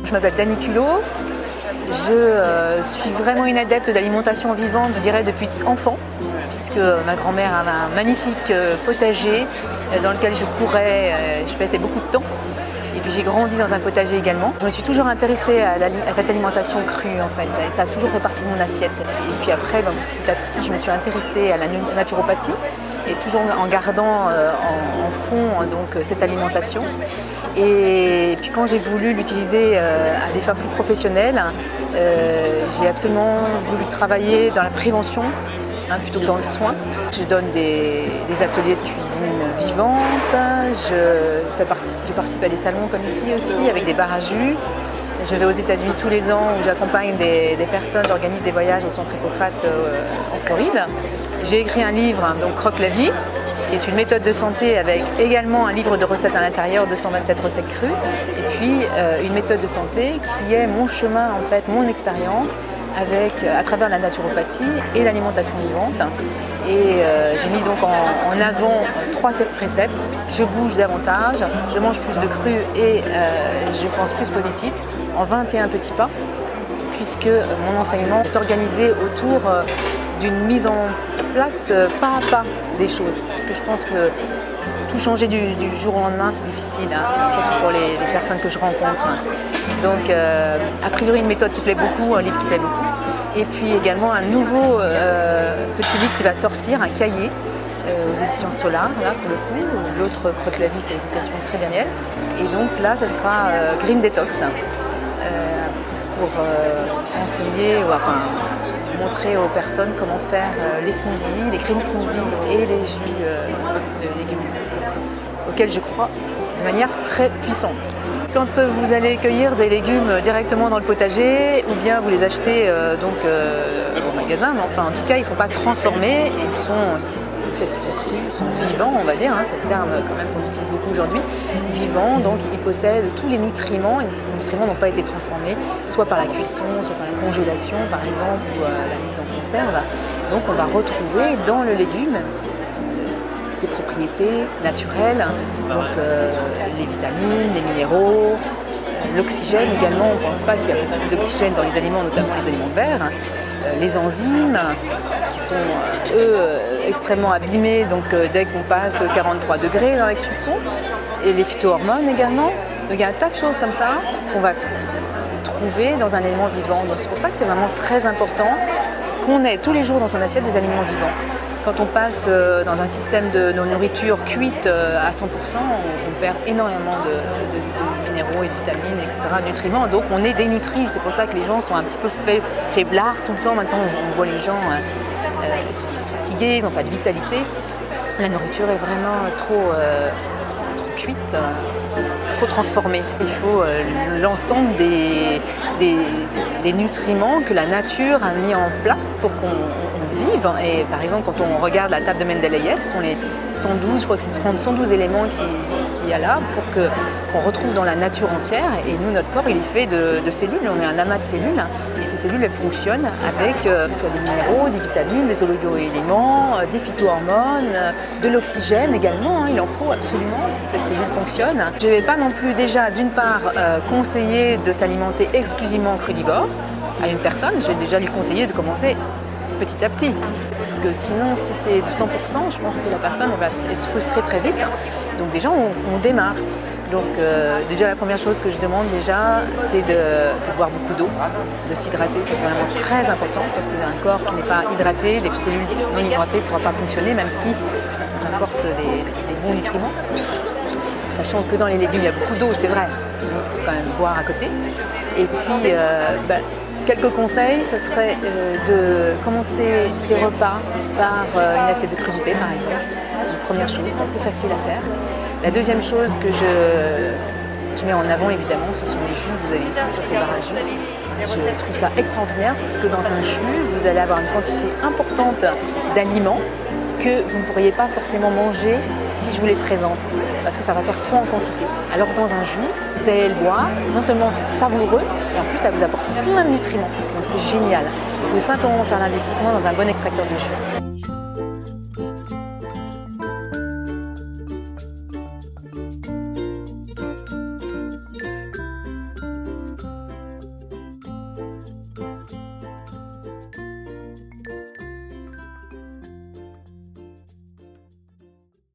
Je m'appelle Dani Culot. Je suis vraiment une adepte d'alimentation vivante, je dirais, depuis enfant, puisque ma grand-mère avait un magnifique potager dans lequel je courais, je passais beaucoup de temps. Et puis j'ai grandi dans un potager également. Je me suis toujours intéressée à cette alimentation crue en fait, et ça a toujours fait partie de mon assiette. Et puis après, petit à petit, je me suis intéressée à la naturopathie, et toujours en gardant en fond donc, cette alimentation. Et puis quand j'ai voulu l'utiliser à des fins plus professionnelles, j'ai absolument voulu travailler dans la prévention plutôt que dans le soin. Je donne des ateliers de cuisine vivante, je participe à des salons comme ici aussi avec des bars à jus. Je vais aux États-Unis tous les ans où j'accompagne des personnes, j'organise des voyages au centre Hippocrate en Floride. J'ai écrit un livre, donc Croque la vie, qui est une méthode de santé avec également un livre de recettes à l'intérieur, 227 recettes crues, et puis une méthode de santé qui est mon chemin, en fait, mon expérience à travers la naturopathie et l'alimentation vivante. Et j'ai mis donc en avant 3 préceptes. Je bouge davantage, je mange plus de cru et je pense plus positif en 21 petits pas, puisque mon enseignement est organisé autour d'une mise en place pas à pas des choses. Parce que je pense que tout changer du jour au lendemain, c'est difficile, surtout pour les personnes que je rencontre. Donc, a priori, une méthode qui plaît beaucoup, un livre qui plaît beaucoup. Et puis également un nouveau petit livre qui va sortir, un cahier aux éditions Solar, là pour le coup. L'autre, Croque la vie, c'est les éditions Très Daniel. Et donc là, ce sera Green Detox pour enseigner, montrer aux personnes comment faire les smoothies, les green smoothies et les jus de légumes, auxquels je crois de manière très puissante. Quand vous allez cueillir des légumes directement dans le potager, ou bien vous les achetez au magasin, mais enfin en tout cas ils ne sont pas transformés, ils sont crus, ils sont vivants, on va dire, c'est le terme quand même qu'on utilise beaucoup aujourd'hui, vivants, donc ils possèdent tous les nutriments, et ces nutriments n'ont pas été transformés, soit par la cuisson, soit par la congélation par exemple, ou la mise en conserve. Donc on va retrouver dans le légume ses propriétés naturelles, donc les vitamines, les minéraux, l'oxygène également. On ne pense pas qu'il y a beaucoup d'oxygène dans les aliments, notamment les aliments verts. Les enzymes qui sont eux extrêmement abîmés donc dès qu'on passe 43 degrés dans la cuisson, et les phytohormones également. Donc il y a un tas de choses comme ça qu'on va trouver dans un aliment vivant. Donc c'est pour ça que c'est vraiment très important qu'on ait tous les jours dans son assiette des aliments vivants. Quand on passe dans un système de nourriture cuite à 100%, on perd énormément de minéraux et de vitamines, etc., de nutriments. Donc on est dénutri. C'est pour ça que les gens sont un petit peu faiblards tout le temps. Maintenant, on voit les gens ils sont fatigués, ils n'ont pas de vitalité. La nourriture est vraiment trop cuite, trop transformée. Il faut l'ensemble des nutriments que la nature a mis en place pour qu'on vive. Et par exemple, quand on regarde la table de Mendeleïev, ce sont les 112, je crois que ce sont 112 éléments qu'il y a là pour qu'on retrouve dans la nature entière. Et nous, notre corps, il est fait de cellules, on est un amas de cellules. Et ces cellules, elles fonctionnent avec soit des minéraux, des vitamines, des oligo-éléments, des phytohormones, de l'oxygène également. Il en faut absolument pour que cette cellule fonctionne. Je ne vais pas non plus déjà, d'une part, conseiller de s'alimenter exclusivement crudivore à une personne. Je vais déjà lui conseiller de commencer petit à petit. Parce que sinon, si c'est du 100%, je pense que la personne va être frustrée très vite. Donc déjà, on démarre. Donc déjà, la première chose que je demande déjà, c'est de boire beaucoup d'eau, de s'hydrater. Ça, c'est vraiment très important parce qu'un corps qui n'est pas hydraté, des cellules non hydratées ne pourra pas fonctionner, même si on apporte des bons nutriments. Sachant que dans les légumes, il y a beaucoup d'eau, c'est vrai. Il faut quand même boire à côté. Et puis, quelques conseils, ce serait de commencer ses repas par une assiette de crudité, par exemple. Une première chose, c'est assez facile à faire. La deuxième chose que je mets en avant, évidemment, ce sont les jus que vous avez ici sur ce bar à jus. Je trouve ça extraordinaire parce que dans un jus, vous allez avoir une quantité importante d'aliments que vous ne pourriez pas forcément manger si je vous les présente, parce que ça va faire trop en quantité. Alors que dans un jus, vous allez le boire, non seulement c'est savoureux, mais en plus ça vous apporte plein de nutriments, donc c'est génial. Il faut simplement faire l'investissement dans un bon extracteur de jus.